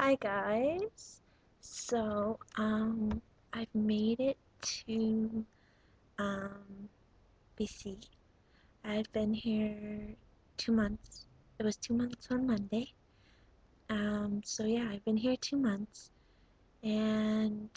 Hi guys. I've made it to um BC. I've been here 2 months. It was 2 months on Monday. I've been here 2 months, and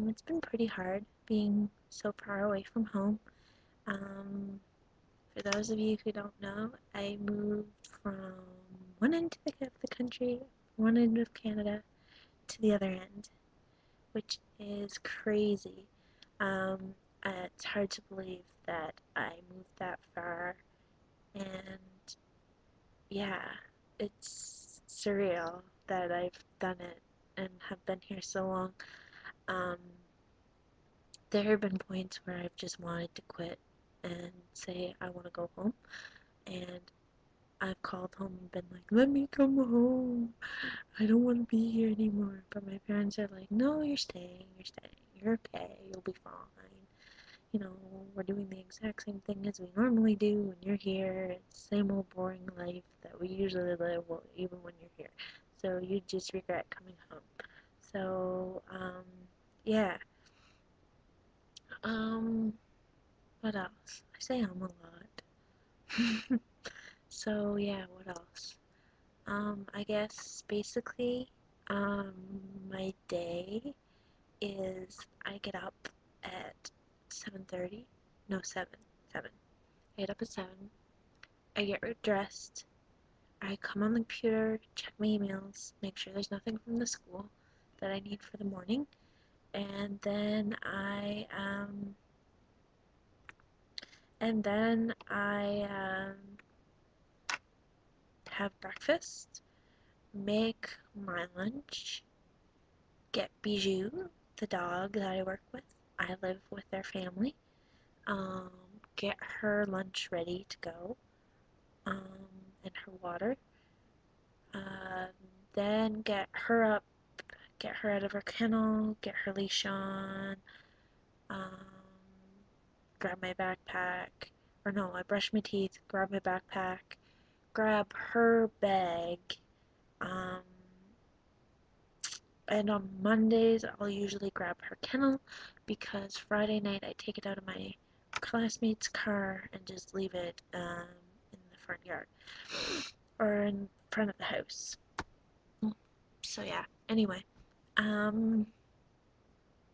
it's been pretty hard being so far away from home. Um, for those of you who don't know, I moved from one end of the country, one end of Canada, to the other end, which is crazy. Um, it's hard to believe that I moved that far, and yeah, it's surreal that I've done it and have been here so long. Um, there have been points where I've just wanted to quit and say I want to go home, and I've called home and been like, let me come home. I don't want to be here anymore. But my parents are like, no, you're staying, you're okay, you'll be fine. You know, we're doing the exact same thing as we normally do when you're here. It's the same old boring life that we usually live, well, even when you're here. So you just regret coming home. So, yeah. Um, what else? I say a lot. So, yeah, what else? I guess basically, um, my day is I get up at 7:30. No, 7. 7. I get up at 7. I get dressed. I come on the computer, check my emails, make sure there's nothing from the school that I need for the morning, and then I have breakfast, make my lunch, get Bijou, the dog that I work with. I live with their family. Um, get her lunch ready to go, and her water. Um, then get her out of her kennel, get her leash on, um, grab my backpack, or no, I brush my teeth, grab my backpack, grab her bag, um, and on Mondays I'll usually grab her kennel because Friday night I take it out of my classmate's car and just leave it in the front yard or in front of the house. So yeah, anyway, um,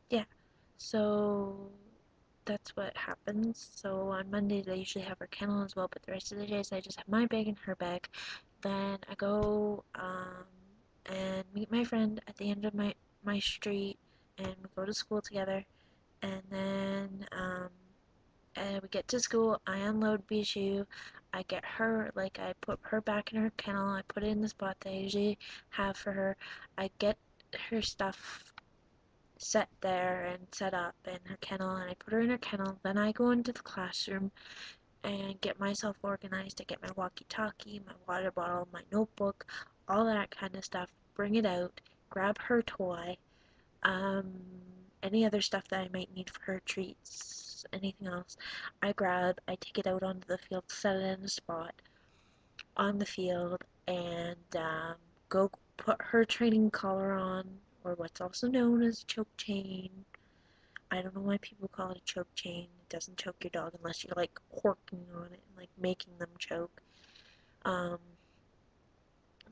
yeah, so that's what happens. So on Mondays I usually have her kennel as well, but the rest of the days I just have my bag and her bag. Then I go and meet my friend at the end of my street, and we go to school together. And then we get to school. I unload Bijou. I get her, like, I put her back in her kennel. I put it in the spot that I usually have for her. I get her stuff set there and set up in her kennel, and I put her in her kennel. Then I go into the classroom and get myself organized. I get my walkie-talkie, my water bottle, my notebook, all that kind of stuff. Bring it out, grab her toy, um, any other stuff that I might need for her treats, anything else. I take it out onto the field, set it in a spot on the field, and go put her training collar on, or what's also known as choke chain. I don't know why people call it a choke chain. It doesn't choke your dog unless you're like corking on it and like making them choke. Um,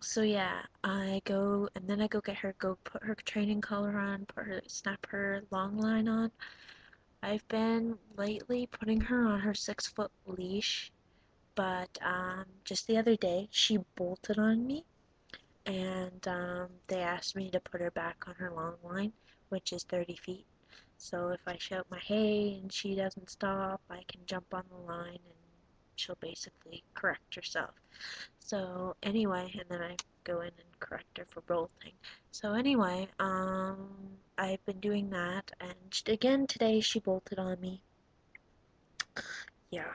so yeah, I go and then I go get her, go put her training collar on, snap her long line on. I've been lately putting her on her 6 foot leash, but just the other day she bolted on me, and they asked me to put her back on her long line, which is 30 feet. So if I shout my hey and she doesn't stop, I can jump on the line and she'll basically correct herself. So anyway, and then I go in and correct her for bolting. So anyway, I've been doing that, and again today she bolted on me. Yeah,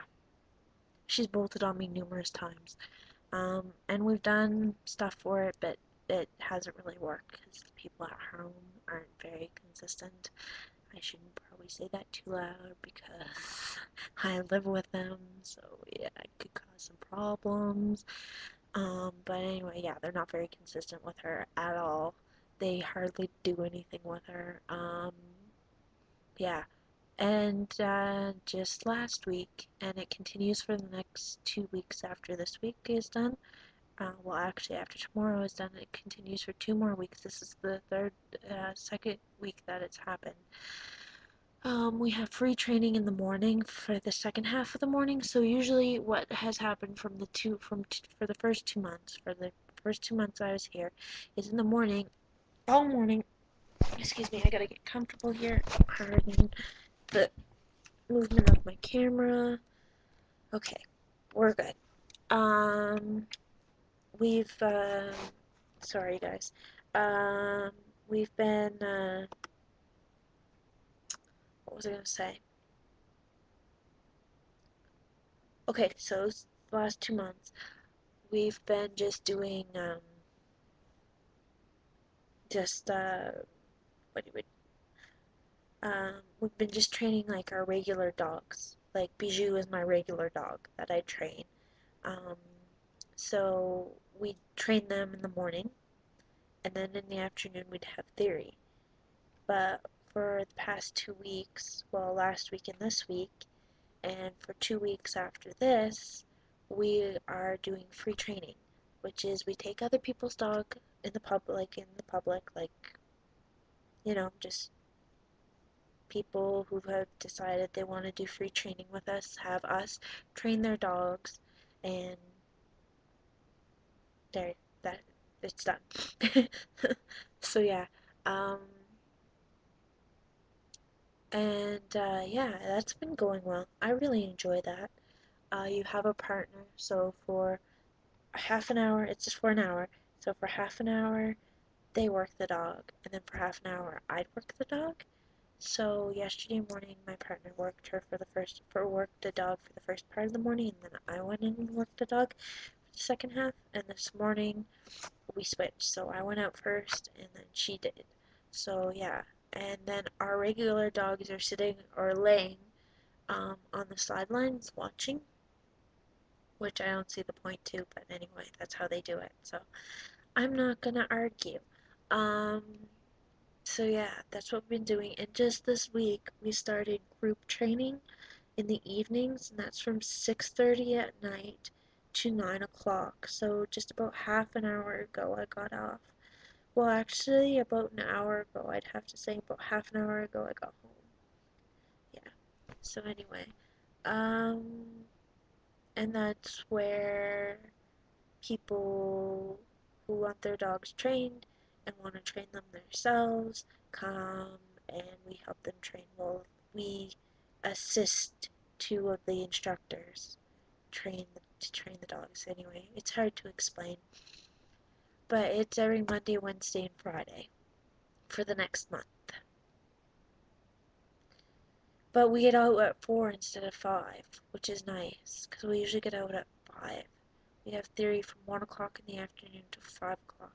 she's bolted on me numerous times. And we've done stuff for it, but it hasn't really worked because the people at home aren't very consistent. I shouldn't probably say that too loud because I live with them, so yeah, it could cause some problems. But anyway, yeah, they're not very consistent with her at all. they hardly do anything with her. Yeah. And just last week, and it continues for the next 2 weeks after this week is done. Well, actually, after tomorrow is done, it continues for 2 more weeks. This is the second week that it's happened. We have free training in the morning for the second half of the morning. So usually, what has happened for the first 2 months, I was here, is in the morning, all morning. Excuse me, I gotta get comfortable here. Pardon the movement of my camera. Okay, we're good. Um, we've sorry guys. Um, we've been what was I gonna say? Okay, so the last 2 months we've been just doing just what do we we've been just training like our regular dogs. Like Bijou is my regular dog that I train. Um, so we train them in the morning, and then in the afternoon we'd have theory. But for the past 2 weeks, well, last week and this week, and for 2 weeks after this, we are doing free training, which is we take other people's dog in the public, like, just people who have decided they want to do free training with us, have us train their dogs, and there, that, it's done. So yeah, um, and yeah, that's been going well. I really enjoy that. You have a partner, so for half an hour, it's just for an hour. So for half an hour, they work the dog, and then for half an hour, I'd work the dog. So yesterday morning, my partner worked the dog for the first part of the morning, and then I went in and worked the dog for the second half. And this morning, we switched. So I went out first, and then she did. So yeah, and then our regular dogs are sitting or laying on the sidelines watching, which I don't see the point to, but anyway, that's how they do it. So I'm not gonna argue. Um, so yeah, that's what we've been doing. And just this week, we started group training in the evenings, and that's from 6:30 at night to 9 o'clock. So just about half an hour ago, I got off. Well, actually, about an hour ago, I'd have to say about half an hour ago, I got home. Yeah. So anyway, um, and that's where people who want their dogs trained and want to train them themselves come, and we help them train. Well, we assist two of the instructors to train the dogs. Anyway, it's hard to explain, but it's every Monday, Wednesday, and Friday for the next month. But we get out at 4 instead of 5, which is nice because we usually get out at 5. We have theory from 1 o'clock in the afternoon to 5 o'clock.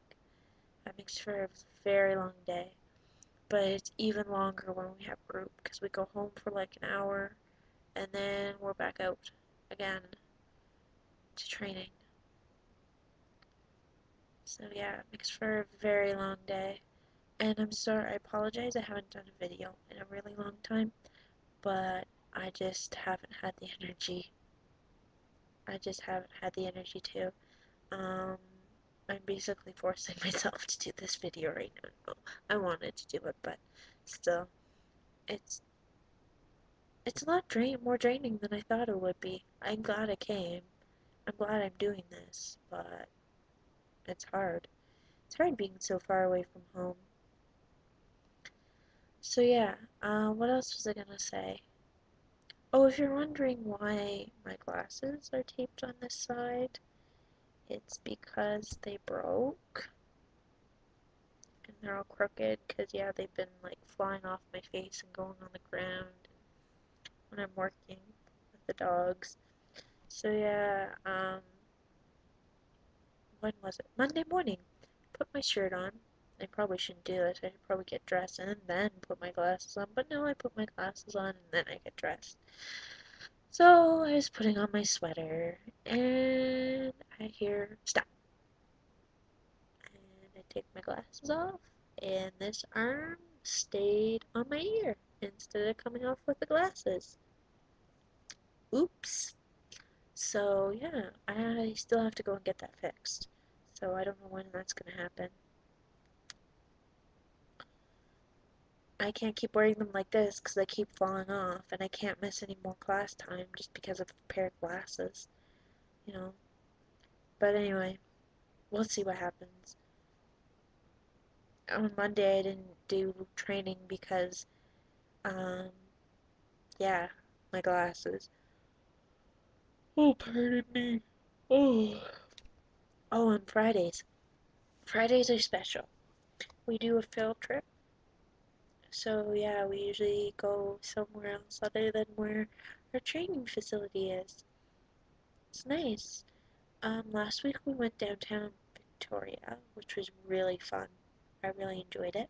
That makes for a very long day, but it's even longer when we have group because we go home for like an hour and then we're back out again to training. So yeah, it makes for a very long day. And I'm sorry, I apologize, I haven't done a video in a really long time, but I just haven't had the energy. I just haven't had the energy to. Um, I'm basically forcing myself to do this video right now. I wanted to do it, but still, it's it's a lot more draining than I thought it would be. I'm glad I came. I'm glad I'm doing this, but it's hard. It's hard being so far away from home. So yeah, what else was I gonna say? Oh, if you're wondering why my glasses are taped on this side, it's because they broke. And they're all crooked because, yeah, they've been like flying off my face and going on the ground when I'm working with the dogs. So yeah, when was it? Monday morning. Put my shirt on. I probably shouldn't do this. I should probably get dressed and then put my glasses on. But no, I put my glasses on and then I get dressed. So I was putting on my sweater and I hear stop. And I take my glasses off and this arm stayed on my ear instead of coming off with the glasses. Oops. So yeah, I still have to go and get that fixed. So I don't know when that's gonna happen. I can't keep wearing them like this because they keep falling off, and I can't miss any more class time just because of a pair of glasses, you know. But anyway, we'll see what happens. On Monday I didn't do training because, um, yeah, my glasses. Oh, pardon me. Oh. Oh, on Fridays. Fridays are special. We do a field trip. So yeah, we usually go somewhere else other than where our training facility is. It's nice. Last week we went downtown Victoria, which was really fun. I really enjoyed it.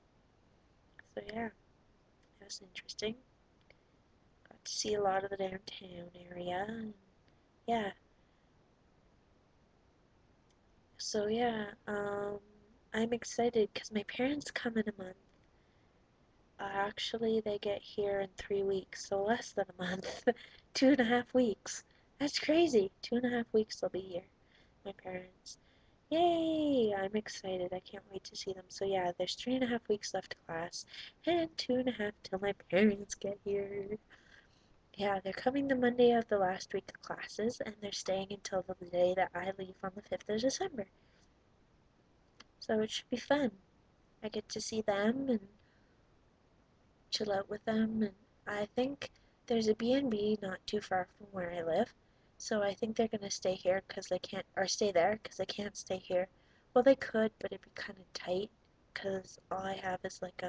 So yeah, that was interesting. Got to see a lot of the downtown area. And yeah. So yeah, I'm excited because my parents come in a month. Actually, they get here in 3 weeks, so less than a month. 2.5 weeks. That's crazy. 2.5 weeks they'll be here. My parents. Yay! I'm excited. I can't wait to see them. So yeah, there's 3.5 weeks left to class, and 2.5 till my parents get here. Yeah, they're coming the Monday of the last week of classes, and they're staying until the day that I leave on the 5th of December. So it should be fun. I get to see them and chill out with them, and I think there's a B&B not too far from where I live, so I think they're gonna stay here because they can't, or stay there because they can't stay here. Well, they could, but it'd be kind of tight because all I have is like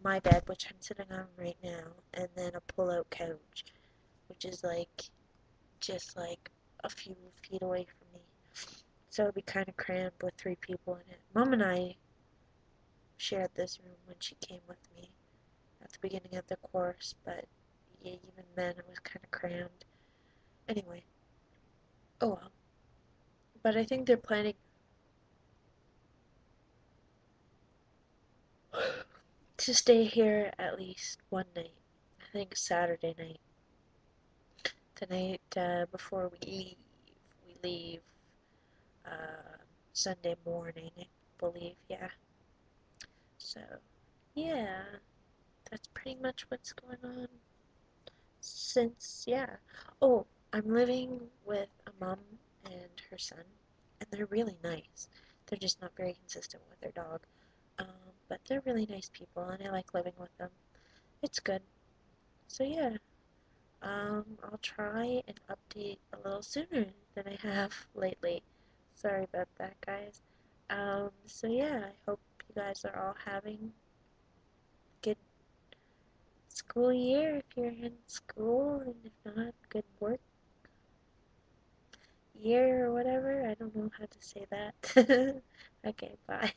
my bed, which I'm sitting on right now, and then a pull-out couch, which is like just like a few feet away from me. So it'd be kind of cramped with 3 people in it. Mom and I shared this room when she came with me at the beginning of the course, but yeah, even then it was kind of crammed. Anyway, oh well. But I think they're planning to stay here at least one night. I think Saturday night. The night before we leave. We leave uh, Sunday morning, I believe, yeah. So, yeah, that's pretty much what's going on since, yeah. Oh, I'm living with a mom and her son, and they're really nice. They're just not very consistent with their dog. But they're really nice people, and I like living with them. It's good. So yeah, I'll try and update a little sooner than I have lately. Sorry about that, guys. So yeah, I hope you guys are all having a good school year if you're in school, and if not, good work year or whatever. I don't know how to say that. Okay, bye.